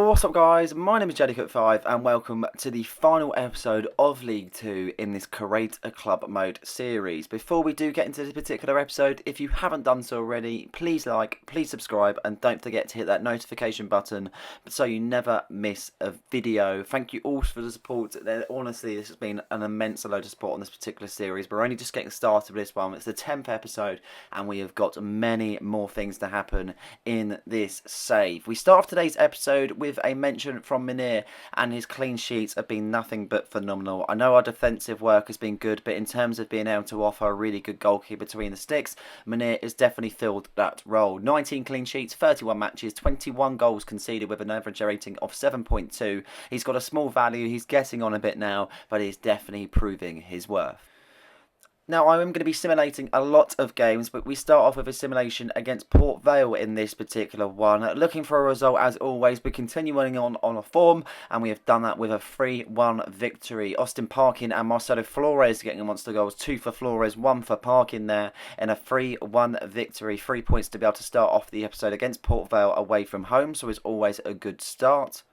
What's up guys, my name is Jellycut5 and welcome to the final episode of League 2 in this Create a Club Mode series. Before we do get into this particular episode, if you haven't done so already, please like, please subscribe and don't forget to hit that notification button so you never miss a video. Thank you all for the support. Honestly, this has been an immense load of support on this particular series. We're only just getting started with this one. It's the 10th episode and we have got many more things to happen in this save. We start off today's episode with a mention from Munir, and his clean sheets have been nothing but phenomenal. I know our defensive work has been good, but in terms of being able to offer a really good goalkeeper between the sticks, Munir has definitely filled that role. 19 clean sheets, 31 matches, 21 goals conceded with an average rating of 7.2. He's got a small value, he's getting on a bit now, but he's definitely proving his worth. Now, I'm going to be simulating a lot of games, but we start off with a simulation against Port Vale in this particular one. Looking for a result as always, we're continuing on a form, and we have done that with a 3-1 victory. Austin Parkin and Marcelo Flores getting monster goals, 2 for Flores, 1 for Parkin there, in a 3-1 victory. 3 points to be able to start off the episode against Port Vale away from home, so it's always a good start.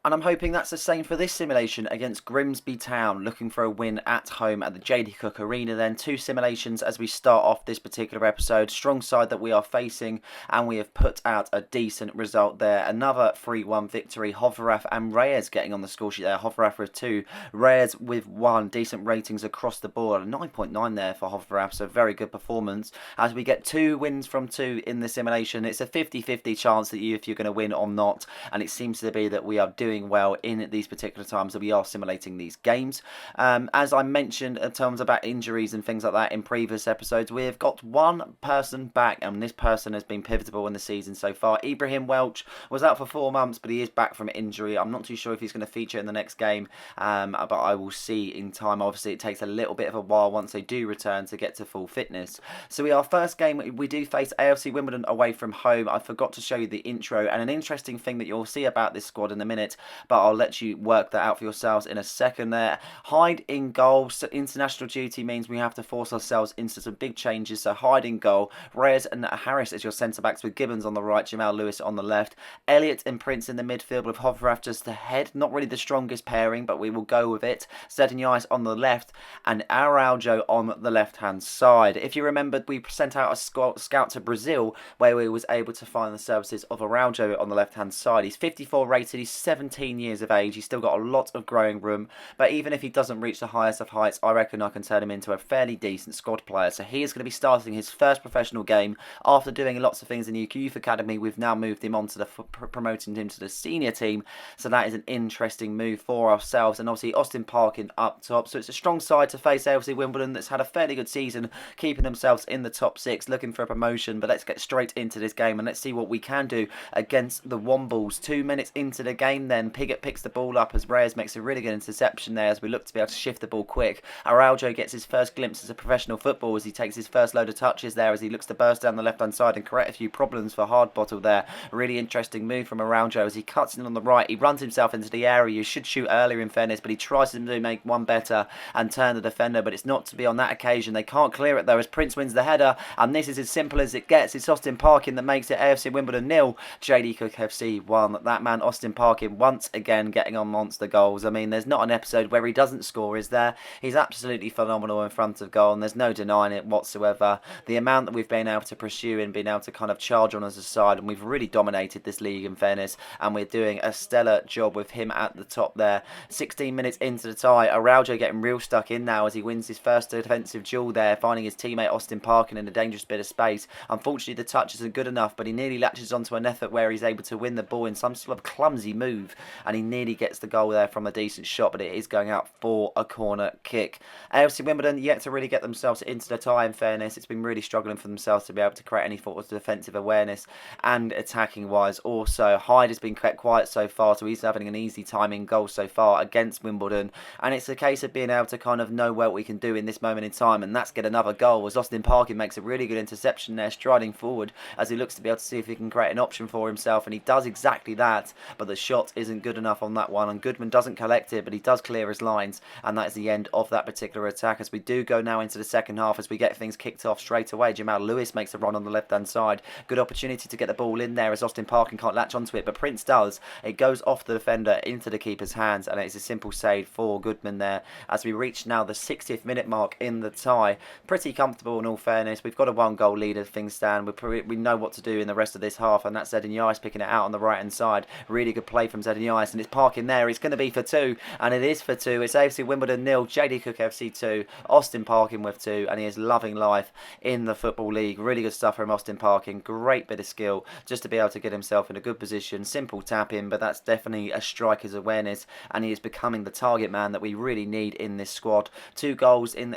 And I'm hoping that's the same for this simulation against Grimsby Town, looking for a win at home at the JD Cook Arena then. 2 simulations as we start off this particular episode. Strong side that we are facing, and we have put out a decent result there. Another 3-1 victory. Hoverath and Reyes getting on the score sheet there. Hoverath with 2, Reyes with 1. Decent ratings across the board. 9.9 there for Hoverath, so very good performance. As we get 2 wins from 2 in the simulation, it's a 50-50 chance that if you're going to win or not, and it seems to be that we are doing well in these particular times that we are simulating these games. As I mentioned in terms about injuries and things like that in previous episodes, we have got one person back, and this person has been pivotal in the season so far. Ibrahim Welch was out for 4 months, but he is back from injury. I'm not too sure if he's going to feature in the next game, but I will see in time. Obviously, it takes a little bit of a while once they do return to get to full fitness. So our first game, we do face AFC Wimbledon away from home. I forgot to show you the intro, and an interesting thing that you'll see about this squad in a minute, but I'll let you work that out for yourselves in a second there. Hyde in goal. So international duty means we have to force ourselves into some big changes. So Hyde in goal. Reyes and Harris as your centre-backs with Gibbons on the right, Jamal Lewis on the left. Elliott and Prince in the midfield with Hoverath just ahead. Not really the strongest pairing, but we will go with it. Sedinais on the left and Araujo on the left-hand side. If you remember, we sent out a scout to Brazil where we was able to find the services of Araujo on the left-hand side. He's 54 rated. He's 17 years of age. He's still got a lot of growing room, but even if he doesn't reach the highest of heights, I reckon I can turn him into a fairly decent squad player. So he is going to be starting his first professional game after doing lots of things in the youth academy. We've now moved him on to the promoting him to the senior team, so that is an interesting move for ourselves. And obviously Austin Parkin up top, so it's a strong side to face AFC Wimbledon that's had a fairly good season, keeping themselves in the top 6, looking for a promotion. But let's get straight into this game and let's see what we can do against the Wombles. 2 minutes into the game then, Piggott picks the ball up as Reyes makes a really good interception there as we look to be able to shift the ball quick. Araujo gets his first glimpse as a professional football as he takes his first load of touches there as he looks to burst down the left hand side and correct a few problems for Hardbottle there. A really interesting move from Araujo as he cuts in on the right. He runs himself into the area. You should shoot earlier in fairness, but he tries to make one better and turn the defender, but it's not to be on that occasion. They can't clear it though as Prince wins the header, and this is as simple as it gets. It's Austin Parkin that makes it. AFC Wimbledon 0, JD Cook FC 1. That man Austin Parkin once again getting on monster goals. I mean, there's not an episode where he doesn't score, is there? He's absolutely phenomenal in front of goal, and there's no denying it whatsoever. The amount that we've been able to pursue and been able to kind of charge on as a side, and we've really dominated this league in fairness, and we're doing a stellar job with him at the top there. 16 minutes into the tie, Araujo getting real stuck in now as he wins his first defensive duel there, finding his teammate Austin Parkin in a dangerous bit of space. Unfortunately, the touch isn't good enough, but he nearly latches onto an effort where he's able to win the ball in some sort of clumsy move, and he nearly gets the goal there from a decent shot, but it is going out for a corner kick. AFC Wimbledon yet to really get themselves into the tie in fairness. It's been really struggling for themselves to be able to create any sort of defensive awareness and attacking wise also. Hyde has been kept quiet so far, so he's having an easy time in goal so far against Wimbledon, and it's a case of being able to kind of know what we can do in this moment in time, and that's get another goal as Austin Parkin makes a really good interception there, striding forward as he looks to be able to see if he can create an option for himself, and he does exactly that, but the shot isn't good enough on that one, and Goodman doesn't collect it, but he does clear his lines, and that is the end of that particular attack. As we do go now into the second half, as we get things kicked off straight away, Jamal Lewis makes a run on the left-hand side. Good opportunity to get the ball in there as Austin Parkin can't latch onto it, but Prince does. It goes off the defender into the keeper's hands, and it's a simple save for Goodman there. As we reach now the 60th minute mark in the tie, pretty comfortable in all fairness. We've got a 1-goal lead as things stand. We know what to do in the rest of this half, and that's Zedin picking it out on the right-hand side. Really good play from Zedin, and it's Parkin there. It's going to be for 2, and it is for 2. It's AFC Wimbledon 0, JD Cook FC 2, Austin Parkin with 2, and he is loving life in the Football League. Really good stuff from Austin Parkin. Great bit of skill just to be able to get himself in a good position. Simple tap in, but that's definitely a striker's awareness, and he is becoming the target man that we really need in this squad. 2 goals in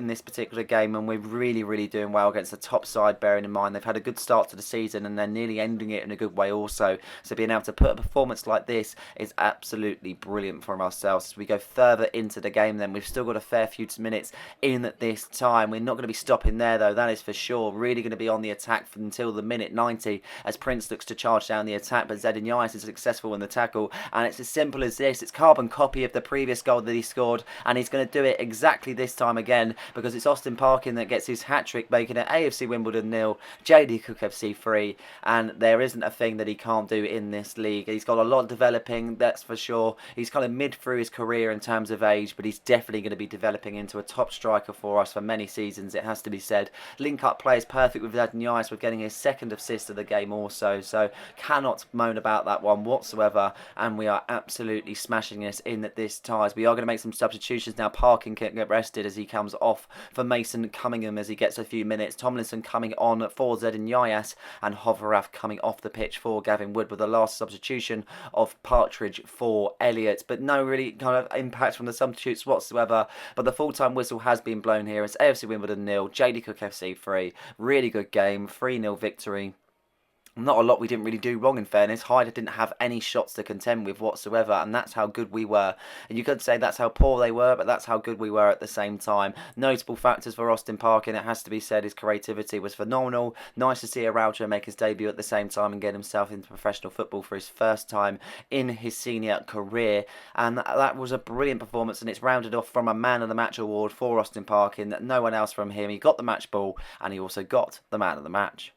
this particular game, and we're really doing well against the top side, bearing in mind they've had a good start to the season and they're nearly ending it in a good way also. So being able to put a performance like this is absolutely brilliant from ourselves. As we go further into the game then, we've still got a fair few minutes in at this time. We're not going to be stopping there though, that is for sure. Really going to be on the attack until the minute 90 as Prince looks to charge down the attack, but Zedin is successful in the tackle, and it's as simple as this. It's carbon copy of the previous goal that he scored, and he's going to do it exactly this time again, because it's Austin Parkin that gets his hat-trick, making it AFC Wimbledon 0, JD Cook FC 3, and there isn't a thing that he can't do in this league. He's got a lot developing, that's for sure. He's kind of mid through his career in terms of age, but he's definitely going to be developing into a top striker for us for many seasons, it has to be said. Link-up play is perfect with Zedin with getting his second assist of the game also, so cannot moan about that one whatsoever, and we are absolutely smashing this in at this ties. We are going to make some substitutions now. Parkin can get rested as he comes off for Mason Cunningham as he gets a few minutes. Tomlinson coming on for Zedin and Hoverath coming off the pitch for Gavin Wood, with the last substitution of Partridge for Elliott. But no really kind of impact from the substitutes whatsoever. But the full-time whistle has been blown here. It's AFC Wimbledon 0, JD Cook FC 3. Really good game, 3-0 victory. Not a lot we didn't really do wrong, in fairness. Hyder didn't have any shots to contend with whatsoever, and that's how good we were. And you could say that's how poor they were, but that's how good we were at the same time. Notable factors for Austin Parkin, it has to be said, his creativity was phenomenal. Nice to see Araujo make his debut at the same time and get himself into professional football for his first time in his senior career. And that was a brilliant performance, and it's rounded off from a Man of the Match award for Austin Parkin. No one else from him. He got the match ball, and he also got the Man of the Match.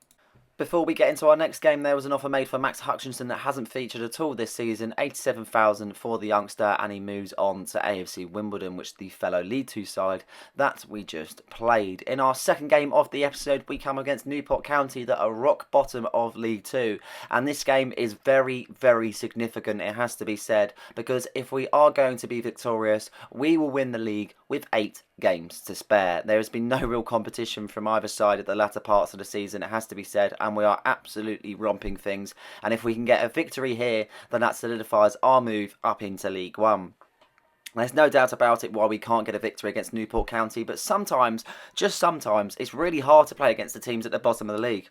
Before we get into our next game, there was an offer made for Max Hutchinson that hasn't featured at all this season. 87,000 for the youngster, and he moves on to AFC Wimbledon, which the fellow League 2 side that we just played. In our second game of the episode, we come against Newport County that are rock bottom of League 2. And this game is very significant, it has to be said, because if we are going to be victorious, we will win the league with 8 games to spare. There has been no real competition from either side at the latter parts of the season, it has to be said, and we are absolutely romping things. And if we can get a victory here, then that solidifies our move up into League 1. There's no doubt about it why we can't get a victory against Newport County, but sometimes, just sometimes, it's really hard to play against the teams at the bottom of the league.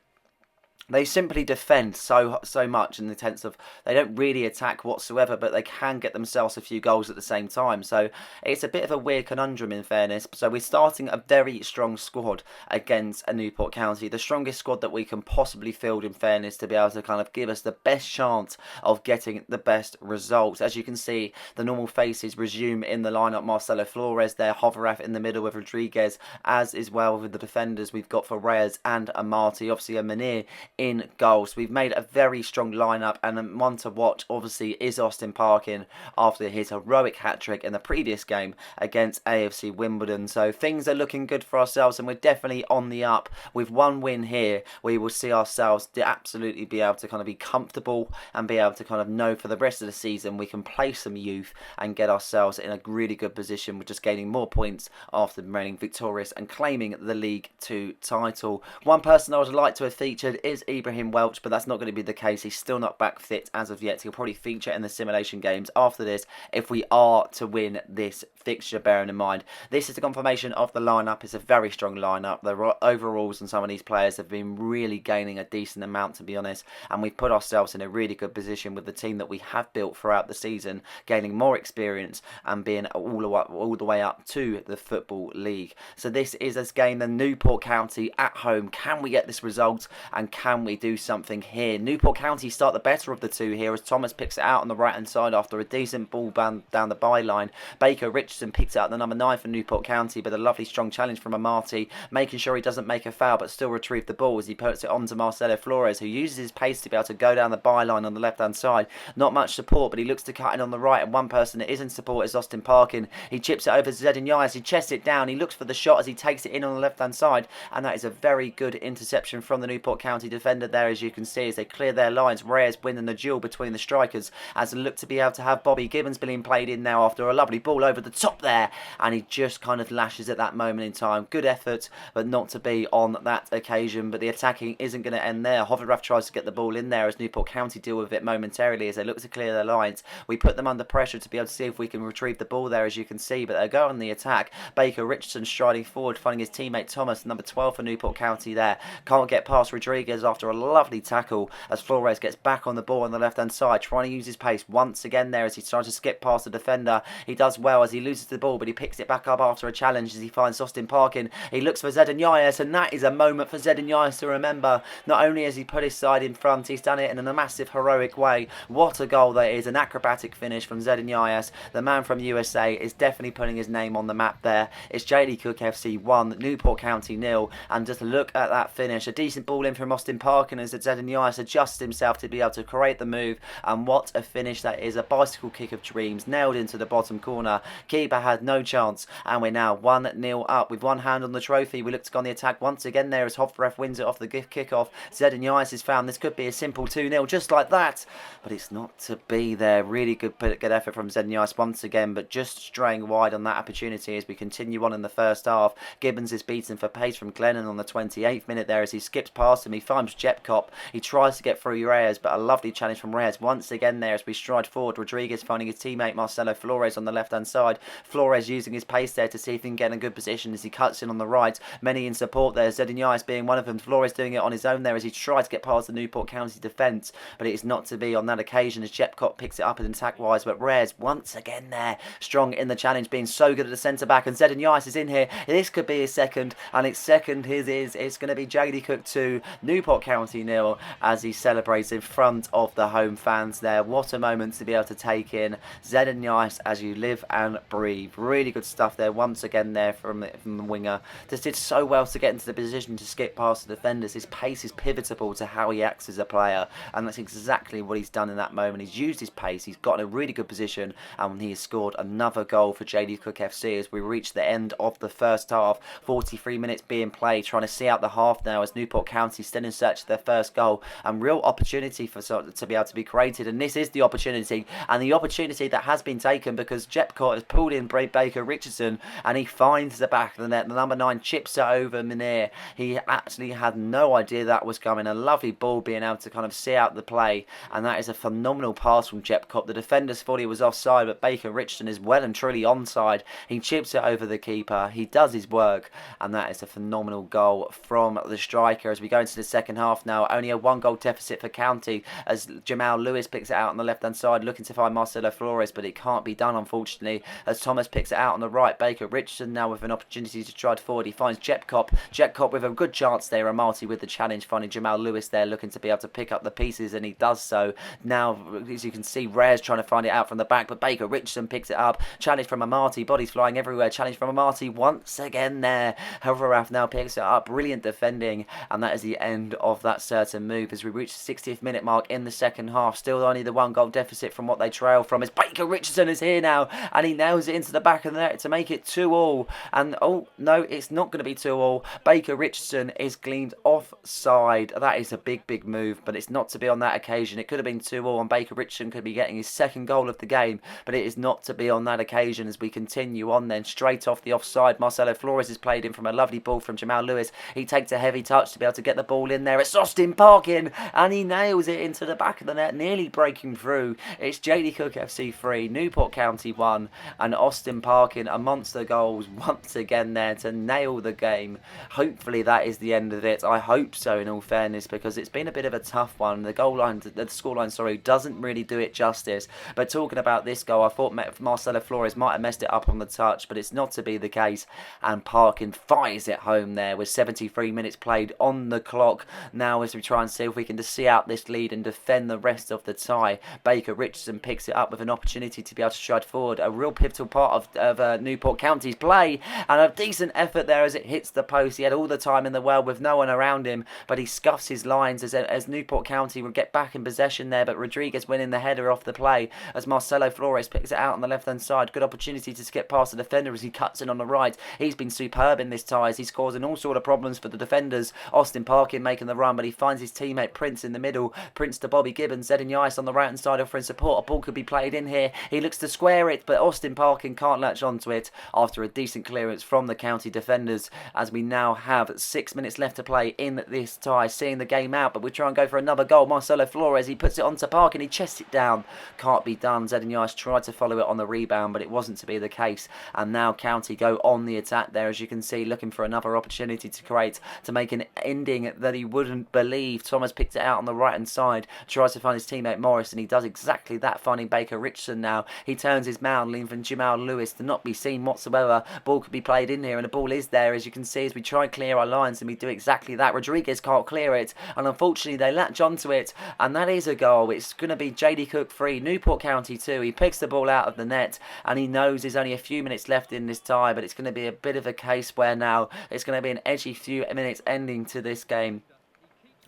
They simply defend so much in the sense of they don't really attack whatsoever, but they can get themselves a few goals at the same time. So it's a bit of a weird conundrum, in fairness. So we're starting a very strong squad against a Newport County, the strongest squad that we can possibly field, in fairness, to be able to kind of give us the best chance of getting the best results. As you can see, the normal faces resume in the lineup. Marcelo Flores there, Hoverath in the middle with Rodriguez, as is well with the defenders we've got for Reyes and Amati, obviously a Manir in goals. We've made a very strong lineup, and one to watch obviously is Austin Parkin after his heroic hat-trick in the previous game against AFC Wimbledon. So things are looking good for ourselves, and we're definitely on the up. With one win here, we will see ourselves absolutely be able to kind of be comfortable and be able to kind of know for the rest of the season we can play some youth and get ourselves in a really good position with just gaining more points after remaining victorious and claiming the League 2 title. One person I would like to have featured is Ibrahim Welch, but that's not going to be the case. He's still not back fit as of yet. He'll probably feature in the simulation games after this if we are to win this fixture, bearing in mind this is the confirmation of the lineup. It's a very strong lineup. The overalls on some of these players have been really gaining a decent amount, to be honest, and we've put ourselves in a really good position with the team that we have built throughout the season, gaining more experience and being all the way up to the Football League. So this is this game, the Newport County at home. Can we get this result, and can can we do something here? Newport County start the better of the two here as Thomas picks it out on the right hand side after a decent ball down the byline. Baker Richardson picks out the number 9 for Newport County, but a lovely strong challenge from Amati, making sure he doesn't make a foul but still retrieve the ball as he puts it on to Marcelo Flores, who uses his pace to be able to go down the byline on the left hand side. Not much support, but he looks to cut in on the right, and one person that is in support is Austin Parkin. He chips it over to Zedin Yas, he chests it down, he looks for the shot as he takes it in on the left hand side, and that is a very good interception from the Newport County defender there, as you can see, as they clear their lines. Reyes winning the duel between the strikers as they look to be able to have Bobby Gibbons being played in now after a lovely ball over the top there, and he just kind of lashes at that moment in time. Good effort, but not to be on that occasion. But the attacking isn't going to end there. Hoverraff tries to get the ball in there as Newport County deal with it momentarily as they look to clear their lines. We put them under pressure to be able to see if we can retrieve the ball there, as you can see, but they go on the attack. Baker Richardson striding forward, finding his teammate Thomas, number 12 for Newport County there. Can't get past Rodriguez after a lovely tackle as Flores gets back on the ball on the left hand side, trying to use his pace once again there as he's trying to skip past the defender. He does well as he loses the ball, but he picks it back up after a challenge as he finds Austin Parkin. He looks for Zedin Yas, and that is a moment for Zedin Yas to remember. Not only has he put his side in front, he's done it in a massive heroic way. What a goal that is, an acrobatic finish from Zedin Yas. The man from USA is definitely putting his name on the map there. It's JD Cook FC 1, Newport County 0, and just look at that finish. A decent ball in from Austin Parkin as Zedin Yas adjusts himself to be able to create the move, and what a finish that is. A bicycle kick of dreams, nailed into the bottom corner. Keeper had no chance, and we're now 1-0 up with one hand on the trophy. We look to go on the attack once again there as Hoverraff wins it off the kick-off. Zedin Yas is found. This could be a simple 2-0 just like that, but it's not to be there. Really good effort from Zedin Yas once again, but just straying wide on that opportunity as we continue on in the first half. Gibbons is beaten for pace from Glennon on the 28th minute there as he skips past him. He finds Jepkop. He tries to get through Reyes, but a lovely challenge from Reyes once again there as we stride forward. Rodriguez finding his teammate Marcelo Flores on the left hand side. Flores using his pace there to see if he can get in a good position as he cuts in on the right. Many in support there, Zedin Yas being one of them. Flores doing it on his own there as he tries to get past the Newport County defence, but it is not to be on that occasion as Jepkop picks it up in attack wise. But Reyes once again there, strong in the challenge, being so good at the centre back, and Zedin Yas is in here. This could be his second, and its second it's going to be JD Cook 2, Newport County 0, as he celebrates in front of the home fans there. What a moment to be able to take in. Zedin Yas as you live and breathe. Really good stuff there once again there from the winger. Just did so well to get into the position to skip past the defenders. His pace is pivotal to how he acts as a player, and that's exactly what he's done in that moment. He's used his pace, he's got in a really good position, and he has scored another goal for JD Cook FC as we reach the end of the first half. 43 minutes being played, trying to see out the half now as Newport County still in search of their first goal, and real opportunity to be able to be created, and this is the opportunity, and the opportunity that has been taken because Jepcott has pulled in Baker Richardson, and he finds the back of the net. The number 9 chips it over Minir. He actually had no idea that was coming. A lovely ball being able to kind of see out the play, and that is a phenomenal pass from Jepcott. The defenders thought he was offside, but Baker Richardson is well and truly onside. He chips it over the keeper. He does his work, and that is a phenomenal goal from the striker as we go into the second half now. Only a 1-goal deficit for County as Jamal Lewis picks it out on the left hand side looking to find Marcelo Flores, but it can't be done unfortunately as Thomas picks it out on the right. Baker Richardson now with an opportunity to stride forward. He finds Jepkop with a good chance there. Amati with the challenge, finding Jamal Lewis there looking to be able to pick up the pieces, and he does so. Now as you can see, Reyes trying to find it out from the back, but Baker Richardson picks it up. Challenge from Amati, bodies flying everywhere. Challenge from Amati once again there. Hoverraff now picks it up. Brilliant defending, and that is the end of that certain move as we reach the 60th minute mark in the second half. Still only the 1-goal deficit from what they trail from as Baker Richardson is here now, and he nails it into the back of the net to make it 2-2. And oh no, it's not going to be 2-2. Baker Richardson is gleaned offside. That is a big move, but it's not to be on that occasion. It could have been 2-2 and Baker Richardson could be getting his second goal of the game, but it is not to be on that occasion as we continue on then. Straight off the offside, Marcelo Flores is played in from a lovely ball from Jamal Lewis. He takes a heavy touch to be able to get the ball in there. It's Austin Parkin, and he nails it into the back of the net, nearly breaking through. It's JD Cook FC 3, Newport County 1, and Austin Parkin a monster goals once again there to nail the game. Hopefully that is the end of it. I hope so, in all fairness, because it's been a bit of a tough one. The scoreline doesn't really do it justice. But talking about this goal, I thought Marcelo Flores might have messed it up on the touch, but it's not to be the case, and Parkin fires it home there with 73 minutes played on the clock. now as we try and see if we can just see out this lead and defend the rest of the tie. Baker Richardson picks it up with an opportunity to be able to stride forward. A real pivotal part of Newport County's play, and a decent effort there as it hits the post. He had all the time in the world with no one around him, but he scuffs his lines as Newport County will get back in possession there, but Rodriguez winning the header off the play as Marcelo Flores picks it out on the left-hand side. Good opportunity to skip past the defender as he cuts in on the right. He's been superb in this tie as he's causing all sort of problems for the defenders. Austin Parkin making the run, but he finds his teammate Prince in the middle. Prince to Bobby Gibbons, Zedignais on the right-hand side offering support. A ball could be played in here. He looks to square it, but Austin Parkin can't latch onto it after a decent clearance from the county defenders, as we now have 6 minutes left to play in this tie, seeing the game out, but we try and go for another goal. Marcelo Flores, he puts it onto Parkin, he chests it down. Can't be done. Zedignais tried to follow it on the rebound, but it wasn't to be the case, and now County go on the attack there, as you can see, looking for another opportunity to make an ending that he wouldn't believe. Thomas picked it out on the right hand side, tries to find his teammate Morris, and he does exactly that, finding Baker Richardson now. He turns his mound, leaving Jamal Lewis to not be seen whatsoever. Ball could be played in here, and the ball is there, as you can see, as we try and clear our lines, and we do exactly that. Rodriguez can't clear it, and unfortunately they latch onto it, and that is a goal. It's going to be JD Cook 3, Newport County 2. He picks the ball out of the net, and he knows there's only a few minutes left in this tie, but it's going to be a bit of a case where now it's going to be an edgy few minutes ending to this game.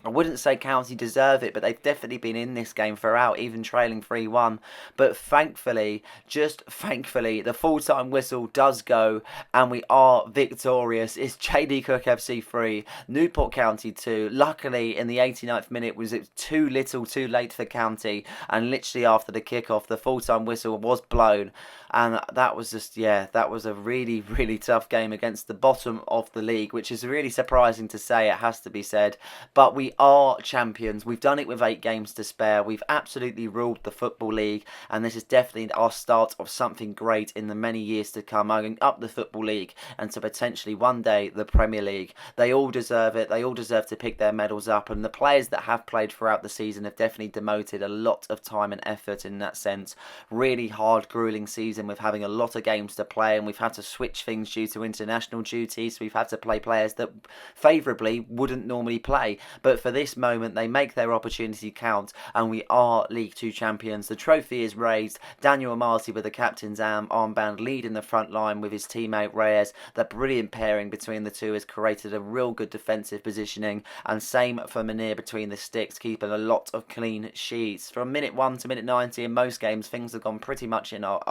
I wouldn't say County deserve it, but they've definitely been in this game throughout, even trailing 3-1. But thankfully, just thankfully, the full-time whistle does go, and we are victorious. It's JD Cook FC 3, Newport County 2. Luckily, in the 89th minute, it was too little too late for County, and literally after the kickoff, the full-time whistle was blown. And that was just, that was a really, really tough game against the bottom of the league, which is really surprising to say, it has to be said. But we are champions. We've done it with 8 games to spare. We've absolutely ruled the Football League, and this is definitely our start of something great in the many years to come, moving up the Football League and to potentially one day the Premier League. They all deserve it. They all deserve to pick their medals up, and the players that have played throughout the season have definitely devoted a lot of time and effort in that sense. Really hard, grueling season with having a lot of games to play, and we've had to switch things due to international duties. We've had to play players that favourably wouldn't normally play, but for this moment they make their opportunity count, and we are League 2 champions. The trophy is raised. Daniel Amati with the captain's armband leading the front line with his teammate Reyes. The brilliant pairing between the two has created a real good defensive positioning, and same for Munir between the sticks, keeping a lot of clean sheets. From minute 1 to minute 90 in most games, things have gone pretty much in our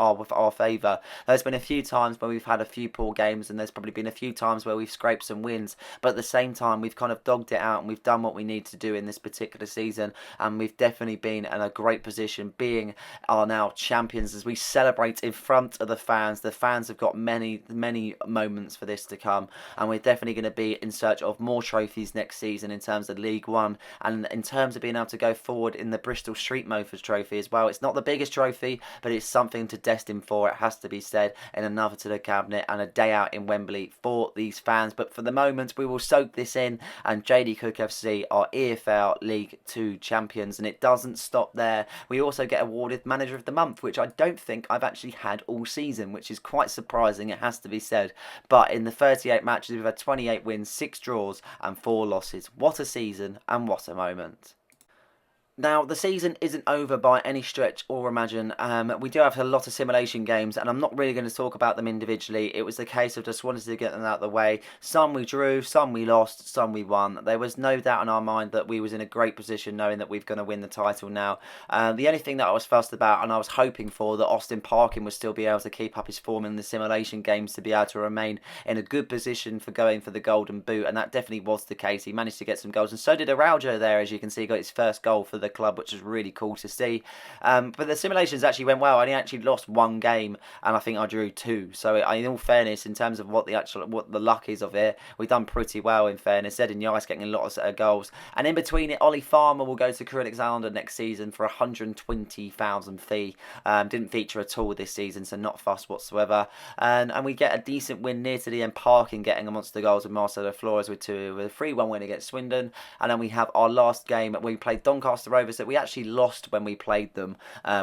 favour. There's been a few times where we've had a few poor games, and there's probably been a few times where we've scraped some wins, but at the same time we've kind of dogged it out, and we've done what we need to do in this particular season, and we've definitely been in a great position, being our now champions, as we celebrate in front of the fans. The fans have got many moments for this to come, and we're definitely going to be in search of more trophies next season in terms of League 1, and in terms of being able to go forward in the Bristol Street Mofers trophy as well. It's not the biggest trophy, but it's something to destine for, it has to be said, in another to the cabinet, and a day out in Wembley for these fans. But for the moment we will soak this in, and JD Cook FC are EFL League 2 champions, and it doesn't stop there. We also get awarded Manager of the Month, which I don't think I've actually had all season, which is quite surprising, it has to be said. But in the 38 matches we've had 28 wins, 6 draws and 4 losses. What a season, and what a moment. Now, the season isn't over by any stretch or imagine. We do have a lot of simulation games, and I'm not really going to talk about them individually. It was the case of just wanted to get them out of the way. Some we drew, some we lost, some we won. There was no doubt in our mind that we was in a great position, knowing that we're going to win the title now. The only thing that I was fussed about, and I was hoping for, that Austin Parkin would still be able to keep up his form in the simulation games to be able to remain in a good position for going for the Golden Boot, and that definitely was the case. He managed to get some goals, and so did Araujo there, as you can see. He got his first goal for the club, which is really cool to see. But the simulations actually went well. I only actually lost 1 game, and I think I drew 2. So in all fairness, in terms of what the luck is of it, we've done pretty well in fairness. Zedignais getting a lot of goals, and in between it, Ollie Farmer will go to Crewe Alexander next season for a £120,000 fee. Didn't feature at all this season, so not fussed whatsoever. And we get a decent win near to the end. Parkin getting amongst the goals with Marcelo Flores with a 3-1 win against Swindon. And then we have our last game. We played Doncaster Rovers that we actually lost when we played them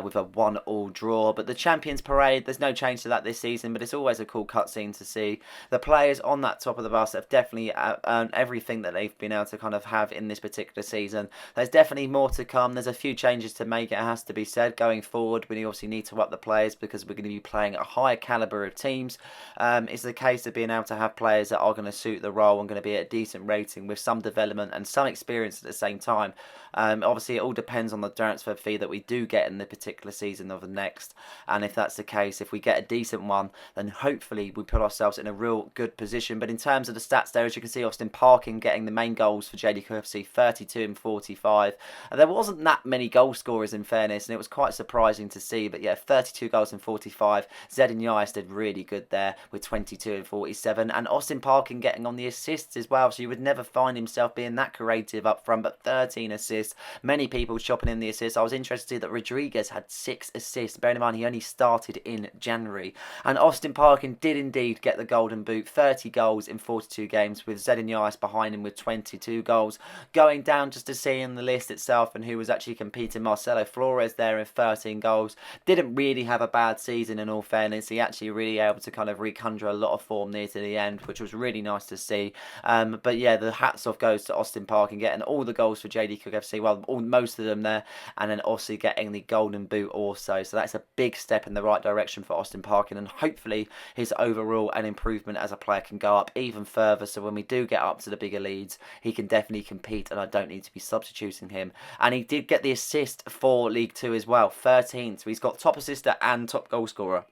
with a 1-1 draw. But the Champions Parade, there's no change to that this season, but it's always a cool cutscene to see. The players on that top of the bus have definitely earned everything that they've been able to kind of have in this particular season. There's definitely more to come. There's a few changes to make, it has to be said. Going forward, we obviously need to up the players because we're going to be playing a higher calibre of teams. It's the case of being able to have players that are going to suit the role and going to be at a decent rating with some development and some experience at the same time. Obviously, it all depends on the transfer fee that we do get in the particular season of the next. And if that's the case, if we get a decent one, then hopefully we put ourselves in a real good position. But in terms of the stats there, as you can see, Austin Parkin getting the main goals for JD FC, 32 and 45. There wasn't that many goal scorers in fairness, and it was quite surprising to see. But yeah, 32 goals and 45. Zedin Yais did really good there with 22 and 47. And Austin Parkin getting on the assists as well. So you would never find himself being that creative up front, but 13 assists. Many people chopping in the assists. I was interested to see that Rodriguez had 6 assists. Bearing in mind he only started in January. And Austin Parkin did indeed get the golden boot. 30 goals in 42 games with Zedin Yais behind him with 22 goals. Going down just to see in the list itself and who was actually competing, Marcelo Flores there in 13 goals. Didn't really have a bad season in all fairness. He actually really able to kind of reconjure a lot of form near to the end, which was really nice to see. But yeah, the hats off goes to Austin Parkin getting all the goals for JD Cook FC. Well, most of them there. And then Aussie getting the golden boot also. So that's a big step in the right direction for Austin Parkin. And hopefully his overall and improvement as a player can go up even further. So when we do get up to the bigger leads, he can definitely compete and I don't need to be substituting him. And he did get the assist for League 2 as well, 13. So he's got top assister and top goal scorer.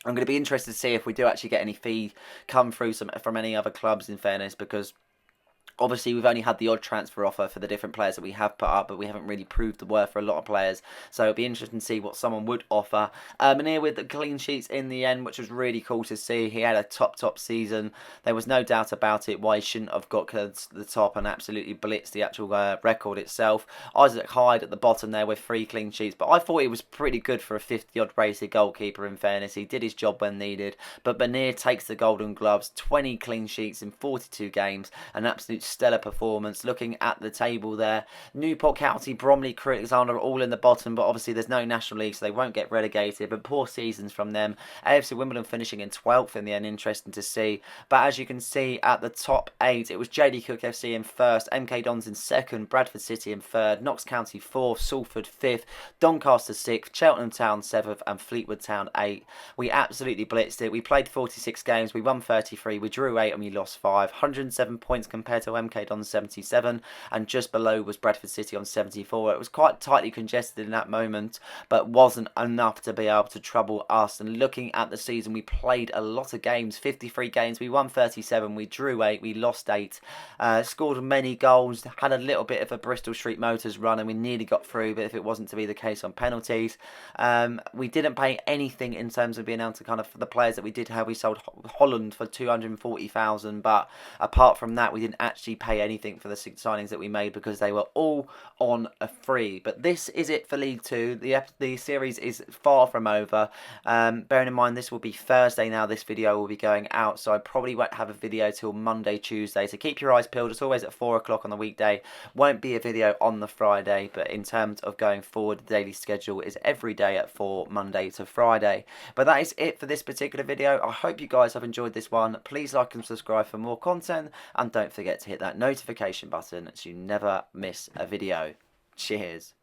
I'm going to be interested to see if we do actually get any fee come through from any other clubs in fairness, because obviously, we've only had the odd transfer offer for the different players that we have put up, but we haven't really proved the worth for a lot of players. So it'll be interesting to see what someone would offer. And here with the clean sheets in the end, which was really cool to see. He had a top season. There was no doubt about it why he shouldn't have got to the top and absolutely blitzed the actual record itself. Isaac Hyde at the bottom there with 3 clean sheets, but I thought he was pretty good for a 50-odd rated goalkeeper in fairness. He did his job when needed. But Benir takes the golden gloves, 20 clean sheets in 42 games, an absolute stellar performance. Looking at the table there, Newport County, Bromley, Crewe, Alexander all in the bottom, but obviously there's no National League, so they won't get relegated, but poor seasons from them. AFC Wimbledon finishing in 12th in the end, interesting to see. But as you can see at the top 8, it was JD Cook FC in 1st, MK Dons in 2nd, Bradford City in 3rd, Knox County 4th, Salford 5th, Doncaster 6th, Cheltenham Town 7th, and Fleetwood Town 8th. We absolutely blitzed it. We played 46 games, we won 33, we drew 8 and we lost 5. 107 points compared to MK Dons on 77, and just below was Bradford City on 74. It was quite tightly congested in that moment, but wasn't enough to be able to trouble us. And looking at the season, we played a lot of games, 53 games, we won 37, we drew 8, we lost 8, scored many goals, had a little bit of a Bristol Street Motors run and we nearly got through, but if it wasn't to be the case on penalties. We didn't pay anything in terms of being able to kind of, for the players that we did have, we sold Holland for 240,000, but apart from that we didn't actually pay anything for the signings that we made because they were all on a free. But this is it for League 2. The series is far from over. Bearing in mind this will be Thursday now, this video will be going out, so I probably won't have a video till Monday, Tuesday, so keep your eyes peeled. It's always at 4 o'clock on the weekday. Won't be a video on the Friday, but in terms of going forward, the daily schedule is every day at 4, Monday to Friday. But that is it for this particular video. I hope you guys have enjoyed this one. Please like and subscribe for more content, and don't forget to hit that notification button so you never miss a video. Cheers.